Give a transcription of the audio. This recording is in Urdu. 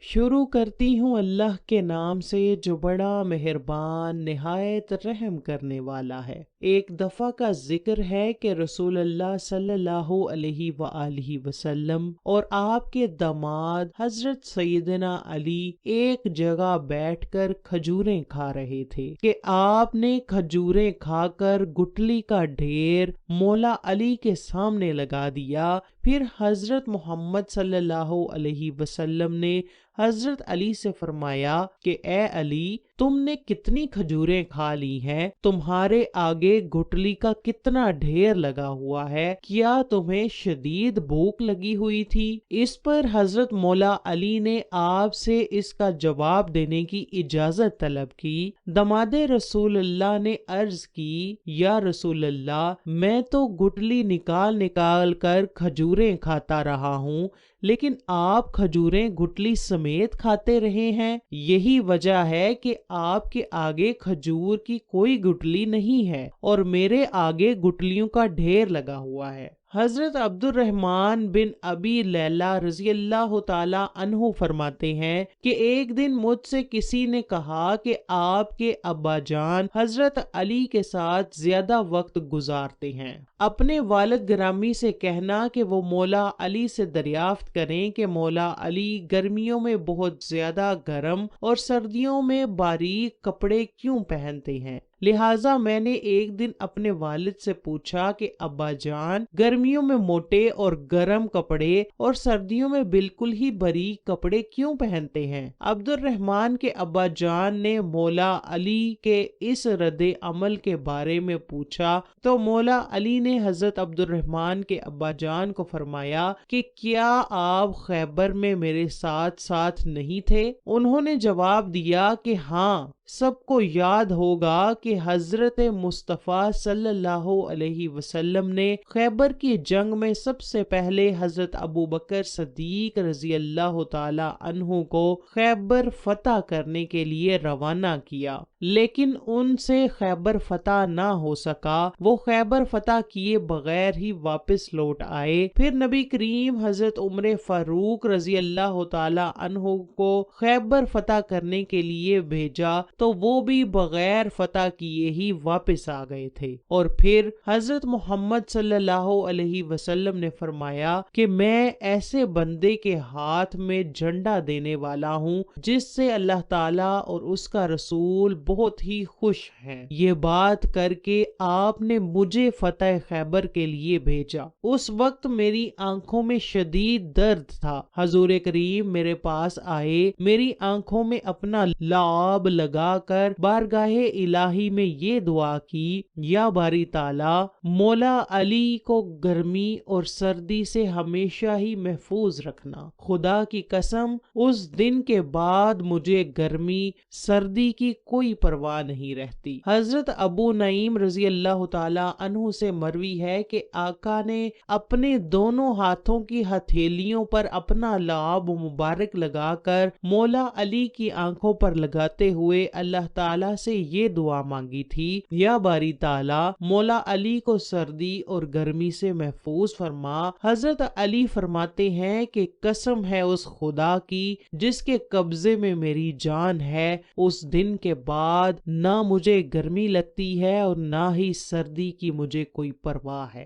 شروع کرتی ہوں اللہ کے نام سے جو بڑا مہربان نہایت رحم کرنے والا ہے۔ ایک دفعہ کا ذکر ہے کہ رسول اللہ صلی اللہ علیہ وآلہ وسلم اور آپ کے داماد حضرت سیدنا علی ایک جگہ بیٹھ کر کھجوریں کھا رہے تھے کہ آپ نے کھجوریں کھا کر گٹلی کا ڈھیر مولا علی کے سامنے لگا دیا۔ پھر حضرت محمد صلی اللہ علیہ وسلم نے حضرت علی سے فرمایا کہ اے علی، تم نے کتنی کھجوریں کھا لی ہیں؟ تمہارے آگے گٹلی کا کتنا ڈھیر لگا ہوا ہے؟ کیا تمہیں شدید بھوک لگی ہوئی تھی؟ اس پر حضرت مولا علی نے آپ سے اس کا جواب دینے کی اجازت طلب کی۔ داماد رسول اللہ نے عرض کی، یا رسول اللہ، میں تو گٹلی نکال نکال کر کھجوریں کھاتا رہا ہوں، لیکن آپ کھجوریں گٹلی سمیت کھاتے رہے ہیں۔ یہی وجہ ہے کہ آپ کے آگے کھجور کی کوئی گٹلی نہیں ہے اور میرے آگے گٹلیوں کا ڈھیر لگا ہوا ہے۔ حضرت عبد الرحمن بن ابی لیلہ رضی اللہ تعالی عنہ فرماتے ہیں کہ ایک دن مجھ سے کسی نے کہا کہ آپ کے ابا جان حضرت علی کے ساتھ زیادہ وقت گزارتے ہیں، اپنے والد گرامی سے کہنا کہ وہ مولا علی سے دریافت کریں کہ مولا علی گرمیوں میں بہت زیادہ گرم اور سردیوں میں باریک کپڑے کیوں پہنتے ہیں۔ لہٰذا میں نے ایک دن اپنے والد سے پوچھا کہ ابا جان گرمیوں میں موٹے اور گرم کپڑے اور سردیوں میں بالکل ہی باریک کپڑے کیوں پہنتے ہیں؟ عبد الرحمن کے ابا جان نے مولا علی کے اس رد عمل کے بارے میں پوچھا تو مولا علی نے حضرت عبد الرحمن کے ابا جان کو فرمایا کہ کیا آپ خیبر میں میرے ساتھ ساتھ نہیں تھے؟ انہوں نے جواب دیا کہ ہاں، سب کو یاد ہوگا کہ حضرت مصطفیٰ صلی اللہ علیہ وسلم نے خیبر کی جنگ میں سب سے پہلے حضرت ابو بکر صدیق رضی اللہ تعالی عنہ کو خیبر فتح کرنے کے لیے روانہ کیا، لیکن ان سے خیبر فتح نہ ہو سکا۔ وہ خیبر فتح کیے بغیر ہی واپس لوٹ آئے۔ پھر نبی کریم حضرت عمر فاروق رضی اللہ تعالی عنہ کو خیبر فتح کرنے کے لیے بھیجا تو وہ بھی بغیر فتح کیے ہی واپس آ گئے تھے۔ اور پھر حضرت محمد صلی اللہ علیہ وسلم نے فرمایا کہ میں ایسے بندے کے ہاتھ میں جھنڈا دینے والا ہوں جس سے اللہ تعالیٰ اور اس کا رسول بہت ہی خوش ہیں۔ یہ بات کر کے آپ نے مجھے فتح خیبر کے لیے بھیجا۔ اس وقت میری آنکھوں میں شدید درد تھا۔ حضور کریم میرے پاس آئے، میری آنکھوں میں اپنا لعاب لگا کر بارگاہ الہی میں یہ دعا کی، یا باری تعالیٰ، مولا علی کو گرمی اور سردی سے ہمیشہ ہی محفوظ رکھنا۔ خدا کی قسم، اس دن کے بعد مجھے گرمی سردی کی کوئی پرواہ نہیں رہتی۔ حضرت ابو نعیم رضی اللہ تعالی عنہ سے مروی ہے کہ آقا نے اپنے دونوں ہاتھوں کی ہتھیلیوں پر اپنا لعاب مبارک لگا کر مولا علی کی آنکھوں پر لگاتے ہوئے اللہ تعالیٰ سے یہ دعا مانگی تھی، یا باری تعالیٰ، مولا علی کو سردی اور گرمی سے محفوظ فرما۔ حضرت علی فرماتے ہیں کہ قسم ہے اس خدا کی جس کے قبضے میں میری جان ہے، اس دن کے بعد نہ مجھے گرمی لگتی ہے اور نہ ہی سردی کی مجھے کوئی پرواہ ہے۔